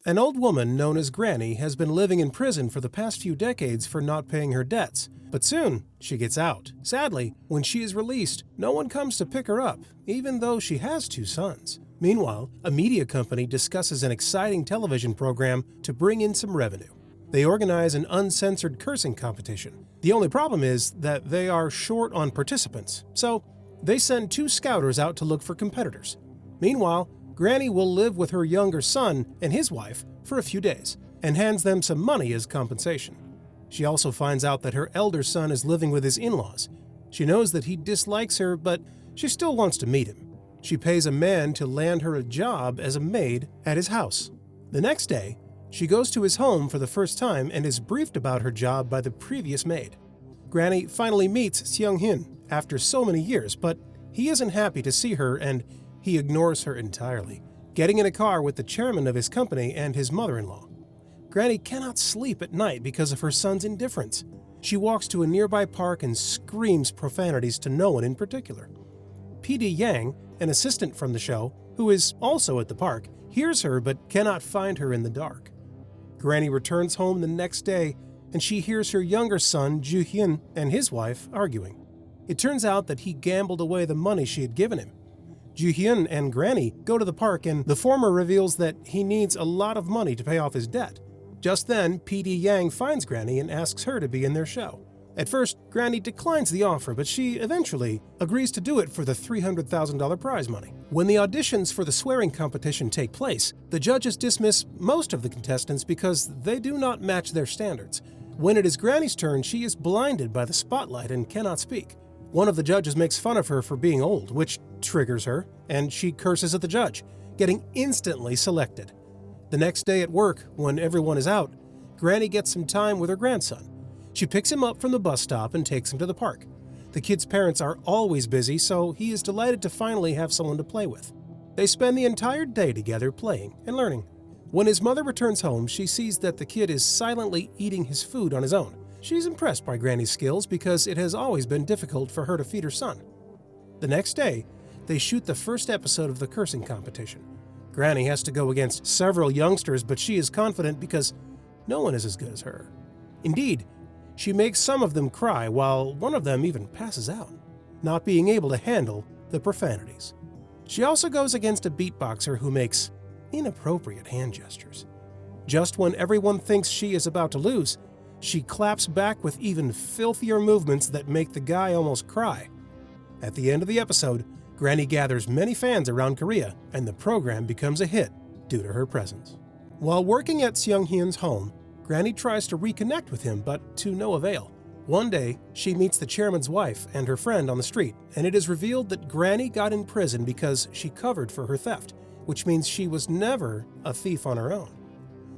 An old woman known as Granny has been living in prison for the past few decades for not paying her debts, but soon she gets out. Sadly, when she is released, no one comes to pick her up, even though she has 2 sons. Meanwhile, a media company discusses an exciting television program to bring in some revenue. They organize an uncensored cursing competition. The only problem is that they are short on participants, so they send 2 scouters out to look for competitors. Meanwhile, Granny will live with her younger son and his wife for a few days and hands them some money as compensation. She also finds out that her elder son is living with his in-laws. She knows that he dislikes her, but she still wants to meet him. She pays a man to land her a job as a maid at his house. The next day, she goes to his home for the first time and is briefed about her job by the previous maid. Granny finally meets Seung-hyun after so many years, but he isn't happy to see her and he ignores her entirely, getting in a car with the chairman of his company and his mother-in-law. Granny cannot sleep at night because of her son's indifference. She walks to a nearby park and screams profanities to no one in particular. P.D. Yang, an assistant from the show, who is also at the park, hears her but cannot find her in the dark. Granny returns home the next day and she hears her younger son, Joo-hyun, and his wife arguing. It turns out that he gambled away the money she had given him. Joo-hyun and Granny go to the park and the former reveals that he needs a lot of money to pay off his debt. Just then, P.D. Yang finds Granny and asks her to be in their show. At first, Granny declines the offer, but she eventually agrees to do it for the $300,000 prize money. When the auditions for the swearing competition take place, the judges dismiss most of the contestants because they do not match their standards. When it is Granny's turn, she is blinded by the spotlight and cannot speak. One of the judges makes fun of her for being old, which triggers her, and she curses at the judge, getting instantly selected. The next day at work, when everyone is out, Granny gets some time with her grandson. She picks him up from the bus stop and takes him to the park. The kid's parents are always busy, so he is delighted to finally have someone to play with. They spend the entire day together playing and learning. When his mother returns home, she sees that the kid is silently eating his food on his own. She's impressed by Granny's skills because it has always been difficult for her to feed her son. The next day, they shoot the first episode of the cursing competition. Granny has to go against several youngsters, but she is confident because no one is as good as her. Indeed, she makes some of them cry while one of them even passes out, not being able to handle the profanities. She also goes against a beatboxer who makes inappropriate hand gestures. Just when everyone thinks she is about to lose, she claps back with even filthier movements that make the guy almost cry. At the end of the episode, Granny gathers many fans around Korea, and the program becomes a hit due to her presence. While working at Seung-hyun's home, Granny tries to reconnect with him, but to no avail. One day, she meets the chairman's wife and her friend on the street, and it is revealed that Granny got in prison because she covered for her theft, which means she was never a thief on her own.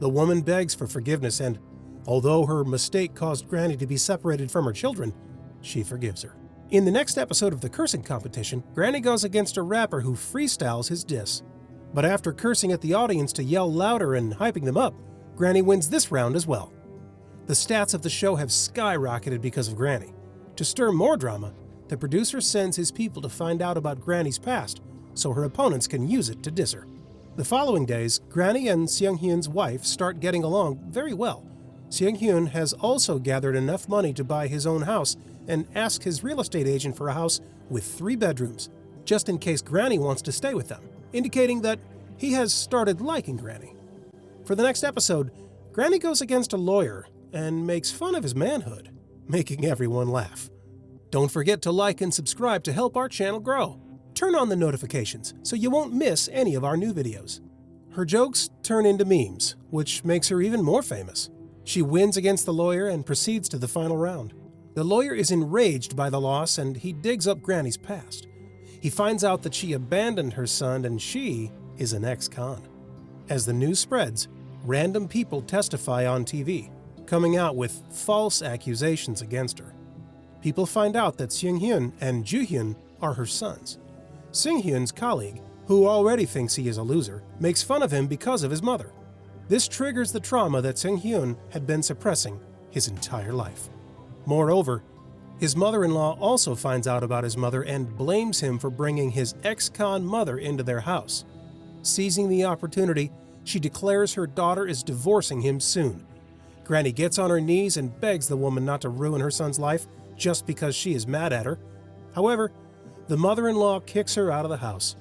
The woman begs for forgiveness, and although her mistake caused Granny to be separated from her children, she forgives her. In the next episode of the cursing competition, Granny goes against a rapper who freestyles his diss. But after cursing at the audience to yell louder and hyping them up, Granny wins this round as well. The stats of the show have skyrocketed because of Granny. To stir more drama, the producer sends his people to find out about Granny's past so her opponents can use it to diss her. The following days, Granny and Seung-hyun's wife start getting along very well. Seung-hyun has also gathered enough money to buy his own house and ask his real estate agent for a house with 3 bedrooms, just in case Granny wants to stay with them, indicating that he has started liking Granny. For the next episode, Granny goes against a lawyer and makes fun of his manhood, making everyone laugh. Don't forget to like and subscribe to help our channel grow. Turn on the notifications so you won't miss any of our new videos. Her jokes turn into memes, which makes her even more famous. She wins against the lawyer and proceeds to the final round. The lawyer is enraged by the loss and he digs up Granny's past. He finds out that she abandoned her son and she is an ex-con. As the news spreads, random people testify on TV, coming out with false accusations against her. People find out that Seung-hyun and Joo-hyun are her sons. Seung-hyun's colleague, who already thinks he is a loser, makes fun of him because of his mother. This triggers the trauma that Seung-hyun had been suppressing his entire life. Moreover, his mother-in-law also finds out about his mother and blames him for bringing his ex-con mother into their house. Seizing the opportunity, She declares her daughter is divorcing him soon. Granny gets on her knees and begs the woman not to ruin her son's life just because she is mad at her. However, the mother-in-law kicks her out of the house.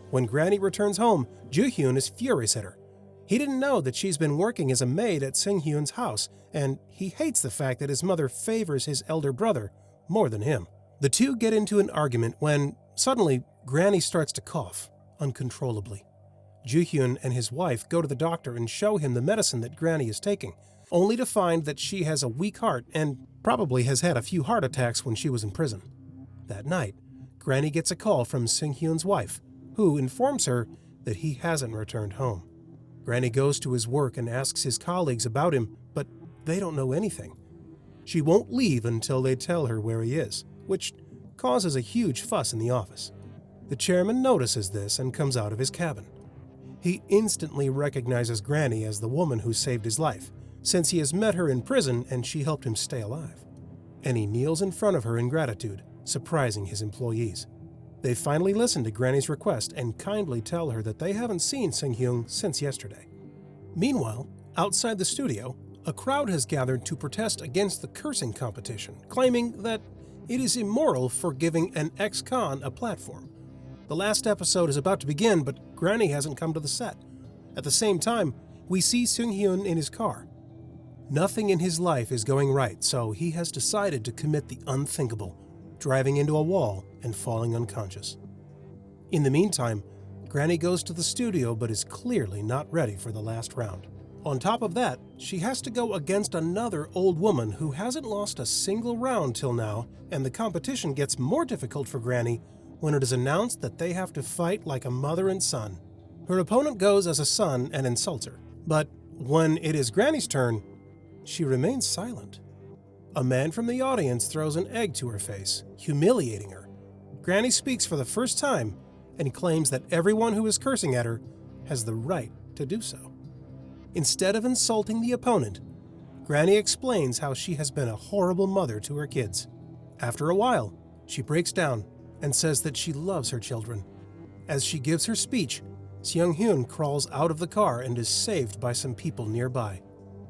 When Granny returns home, Joo-hyun is furious at her. He didn't know that she's been working as a maid at Sung-hyun's house, and he hates the fact that his mother favors his elder brother more than him. The two get into an argument when, suddenly, Granny starts to cough uncontrollably. Joo-hyun and his wife go to the doctor and show him the medicine that Granny is taking, only to find that she has a weak heart and probably has had a few heart attacks when she was in prison. That night, Granny gets a call from Sung-hyun's wife, who informs her that he hasn't returned home. Granny goes to his work and asks his colleagues about him, but they don't know anything. She won't leave until they tell her where he is, which causes a huge fuss in the office. The chairman notices this and comes out of his cabin. He instantly recognizes Granny as the woman who saved his life, since he has met her in prison and she helped him stay alive. And he kneels in front of her in gratitude, surprising his employees. They finally listen to Granny's request and kindly tell her that they haven't seen Sung-hyun since yesterday. Meanwhile, outside the studio, a crowd has gathered to protest against the cursing competition, claiming that it is immoral for giving an ex-con a platform. The last episode is about to begin, but Granny hasn't come to the set. At the same time, we see Sung-hyun in his car. Nothing in his life is going right, so he has decided to commit the unthinkable, driving into a wall and falling unconscious. In the meantime, Granny goes to the studio but is clearly not ready for the last round. On top of that, she has to go against another old woman who hasn't lost a single round till now, and the competition gets more difficult for Granny when it is announced that they have to fight like a mother and son. Her opponent goes as a son and insults her, but when it is Granny's turn, she remains silent. A man from the audience throws an egg to her face, humiliating her. Granny speaks for the first time and claims that everyone who is cursing at her has the right to do so. Instead of insulting the opponent, Granny explains how she has been a horrible mother to her kids. After a while, she breaks down and says that she loves her children. As she gives her speech, Sung-hyun crawls out of the car and is saved by some people nearby.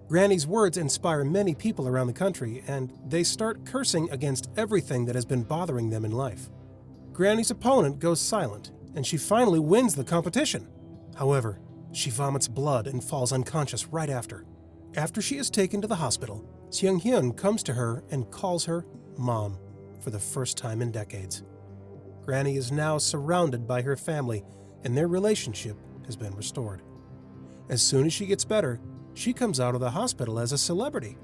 Granny's words inspire many people around the country, and they start cursing against everything that has been bothering them in life. Granny's opponent goes silent, and she finally wins the competition. However, she vomits blood and falls unconscious right after. After she is taken to the hospital, Sung-hyun comes to her and calls her Mom for the first time in decades. Granny is now surrounded by her family, and their relationship has been restored. As soon as she gets better, she comes out of the hospital as a celebrity.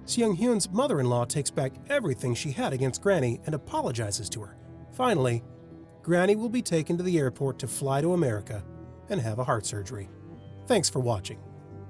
Sung-hyun's mother-in-law takes back everything she had against Granny and apologizes to her. Finally, Granny will be taken to the airport to fly to America and have a heart surgery. Thanks for watching.